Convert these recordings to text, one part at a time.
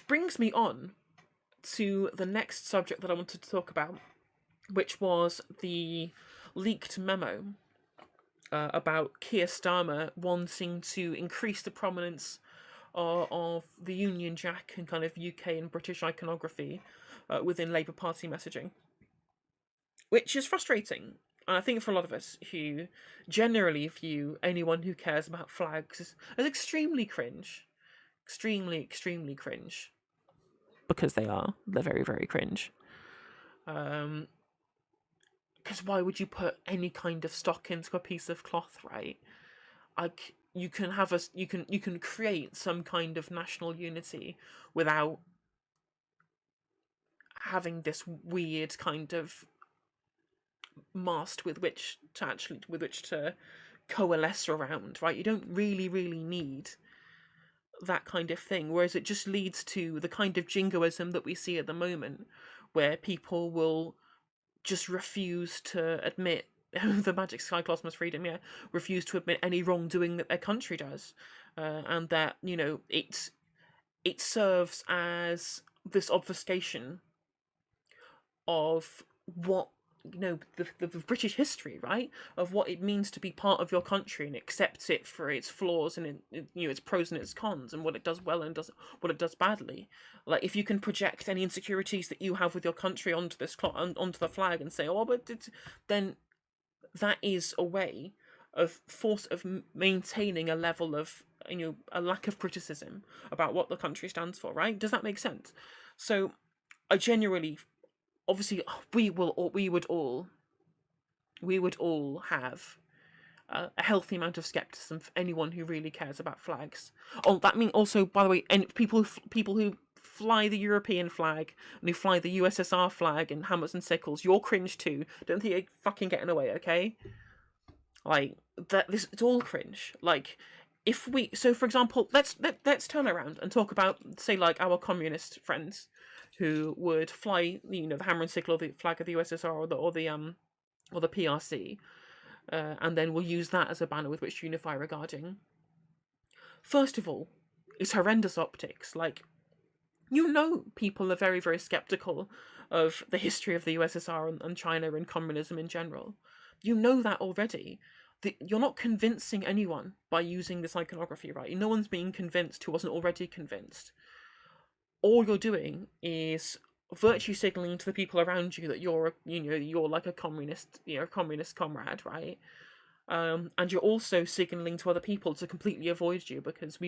Which brings me on to the next subject that I wanted to talk about, which was the leaked memo about Keir Starmer wanting to increase the prominence of the Union Jack and kind of UK and British iconography within Labour Party messaging, which is frustrating. And I think for a lot of us who generally view anyone who cares about flags as extremely cringe, extremely cringe, because they're very, very cringe. Because why would you put any kind of stock into a piece of cloth, right? Like, you can have you can create some kind of national unity without having this weird kind of mast with which to coalesce around, right? You don't really need that kind of thing, whereas it just leads to the kind of jingoism that we see at the moment, where people will just refuse to admit the magic sky cosmos freedom, refuse to admit any wrongdoing that their country does, and that it serves as this obfuscation of what the British history, right, of what it means to be part of your country, and accepts it for its flaws and its pros and its cons, and what it does well and what it does badly. Like, if you can project any insecurities that you have with your country onto onto the flag and say, oh, but then that is a way of maintaining a level of a lack of criticism about what the country stands for, right? Does that make sense? So I genuinely, obviously, we would all have a healthy amount of skepticism for anyone who really cares about flags. Oh, that means also, by the way, and people who fly the European flag and who fly the USSR flag and hammers and sickles, you're cringe too. Don't think you're fucking getting away, okay? Like, it's all cringe. Like, for example, let's turn around and talk about, say, like, our communist friends who would fly, the hammer and sickle or the flag of the USSR or the PRC, and then we'll use that as a banner with which to unify regarding. First of all, it's horrendous optics. Like, people are very, very skeptical of the history of the USSR and China and communism in general. You know that already. You're not convincing anyone by using this iconography, right? No one's being convinced who wasn't already convinced. All you're doing is virtue signaling to the people around you that you're like a communist, communist comrade, right? And you're also signaling to other people to completely avoid you because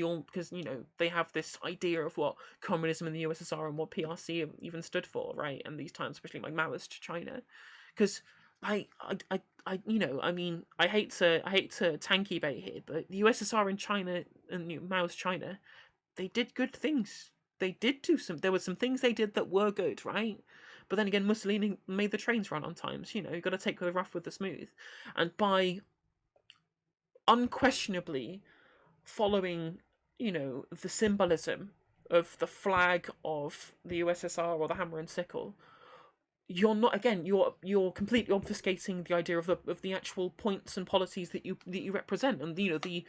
they have this idea of what communism in the USSR and what PRC even stood for, right? And these times, especially like Maoist China, because I hate to tanky bait here, but the USSR and China and Mao's China, they did good things. They did there were some things they did that were good, right? But then again, Mussolini made the trains run on time, so, you've got to take the rough with the smooth. And by unquestionably following, the symbolism of the flag of the USSR or the hammer and sickle, you're not, again, you're completely obfuscating the idea of the actual points and policies that you represent, and the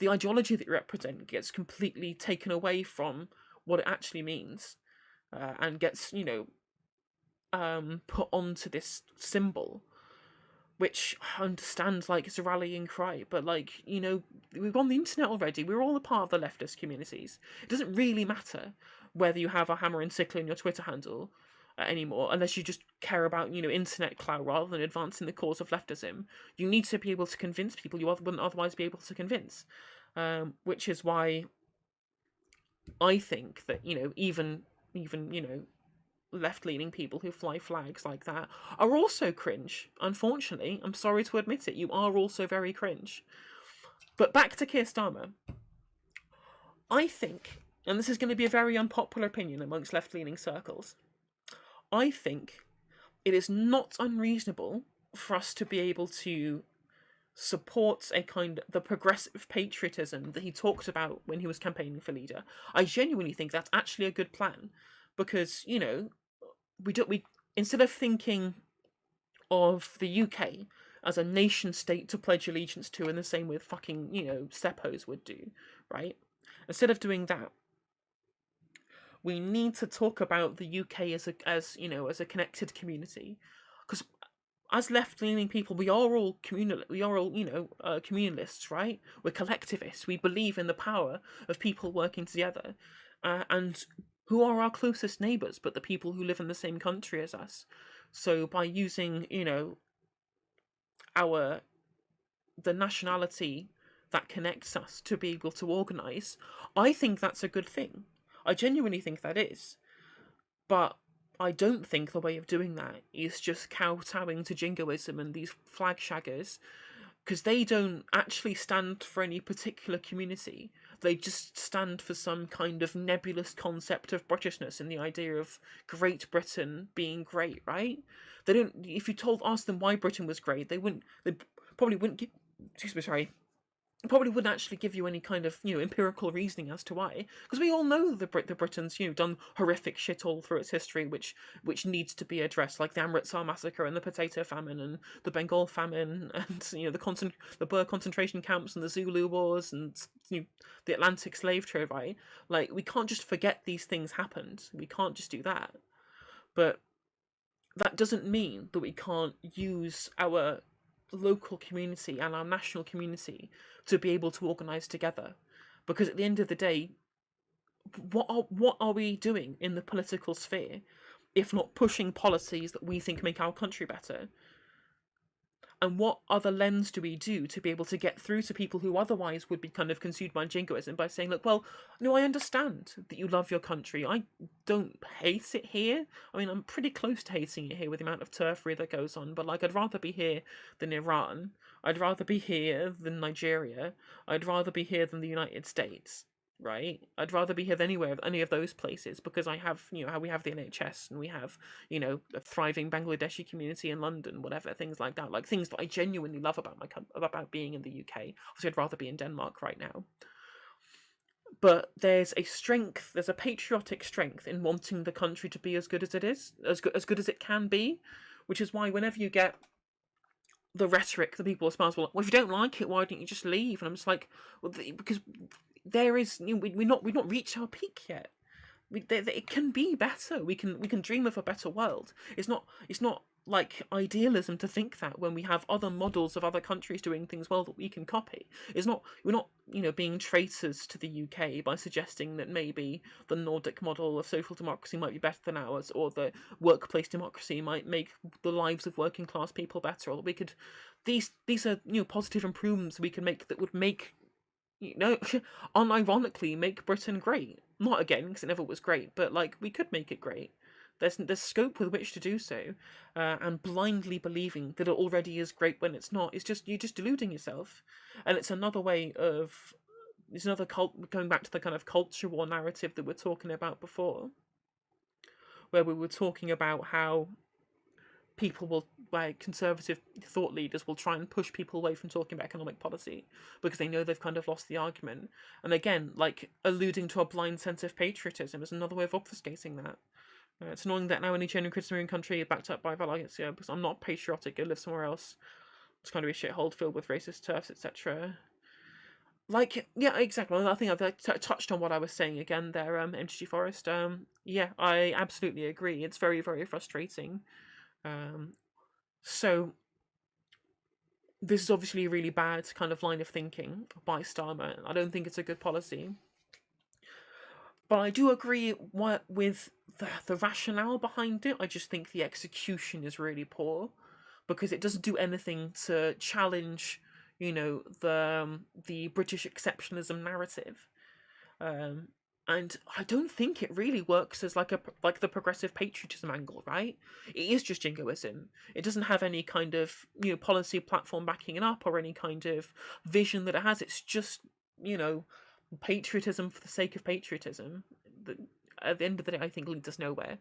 ideology that you represent gets completely taken away from what it actually means, and gets put onto this symbol, which I understand, like, it's a rallying cry, but, like, we're on the internet already. We're all a part of the leftist communities. It doesn't really matter whether you have a hammer and sickle in your Twitter handle anymore, unless you just care about internet clout rather than advancing the cause of leftism. You need to be able to convince people you wouldn't otherwise be able to convince, which is why I think that even left-leaning people who fly flags like that are also cringe. Unfortunately, I'm sorry to admit it, you are also very cringe. But back to Keir Starmer. I think, and this is going to be a very unpopular opinion amongst left-leaning circles, I think it is not unreasonable for us to be able to support the progressive patriotism that he talked about when he was campaigning for leader. I genuinely think that's actually a good plan, because we instead of thinking of the UK as a nation state to pledge allegiance to in the same way fucking Seppos would do, right? Instead of doing that, We need to talk about the UK as a connected community, because as left-leaning people, we are all communalists, right? We're collectivists. We believe in the power of people working together, and who are our closest neighbours but the people who live in the same country as us. So by using our the nationality that connects us to be able to organise, I think that's a good thing. I genuinely think that is. But I don't think the way of doing that is just kowtowing to jingoism and these flag shaggers, because they don't actually stand for any particular community. They just stand for some kind of nebulous concept of Britishness and the idea of Great Britain being great, right? They don't. If you asked them why Britain was great, they wouldn't. They probably wouldn't give. Excuse me, sorry, probably wouldn't actually give you any kind of empirical reasoning as to why, because we all know the Britain's done horrific shit all through its history, which needs to be addressed, like the Amritsar massacre and the potato famine and the Bengal famine and the Boer concentration camps and the Zulu wars and the Atlantic slave trade, right? Like, we can't just forget these things happened. We can't just do that. But that doesn't mean that we can't use our local community and our national community to be able to organise together. Because at the end of the day, what are we doing in the political sphere if not pushing policies that we think make our country better? And what other lens do we do to be able to get through to people who otherwise would be kind of consumed by jingoism by saying, look, well, no, I understand that you love your country. I don't hate it here. I mean, I'm pretty close to hating it here with the amount of turfery that goes on, but like, I'd rather be here than Iran. I'd rather be here than Nigeria. I'd rather be here than the United States. Right? I'd rather be here than any of those places, because I have, how we have the NHS and we have, a thriving Bangladeshi community in London, whatever, things like that, like things that I genuinely love about being in the UK. Obviously, I'd rather be in Denmark right now. But there's a patriotic strength in wanting the country to be as good as it is, as good as it can be, which is why whenever you get the rhetoric that people espouse, well, if you don't like it, why don't you just leave? And I'm just like, well, because there is, we've not reached our peak yet. It can be better. We can dream of a better world. It's not like idealism to think that when we have other models of other countries doing things well that we can copy. We're not being traitors to the UK by suggesting that maybe the Nordic model of social democracy might be better than ours, or the workplace democracy might make the lives of working class people better, or that we could these are positive improvements we can make that would make unironically make Britain great. Not again, because it never was great, but like, we could make it great. There's scope with which to do so, and blindly believing that it already is great when it's not, you're just deluding yourself. And it's another way of, it's another going back to the kind of culture war narrative that we're talking about before, where we were talking about how conservative thought leaders will try and push people away from talking about economic policy because they know they've kind of lost the argument. And again, like, alluding to a blind sense of patriotism is another way of obfuscating that. It's annoying that now any genuine criticism in country is backed up by valencia, because I'm not patriotic, go live somewhere else. It's kind of a shithole filled with racist turfs, etc. Like, yeah, exactly. I think I've touched on what I was saying again there, MTG Forest. Yeah, I absolutely agree. It's very, very frustrating. So this is obviously a really bad kind of line of thinking by Starmer. I don't think it's a good policy. But I do agree with the rationale behind it. I just think the execution is really poor, because it doesn't do anything to challenge, the British exceptionalism narrative. And I don't think it really works as like the progressive patriotism angle, right? It is just jingoism. It doesn't have any kind of policy platform backing it up, or any kind of vision that it has. It's just patriotism for the sake of patriotism. That at the end of the day, I think leads us nowhere.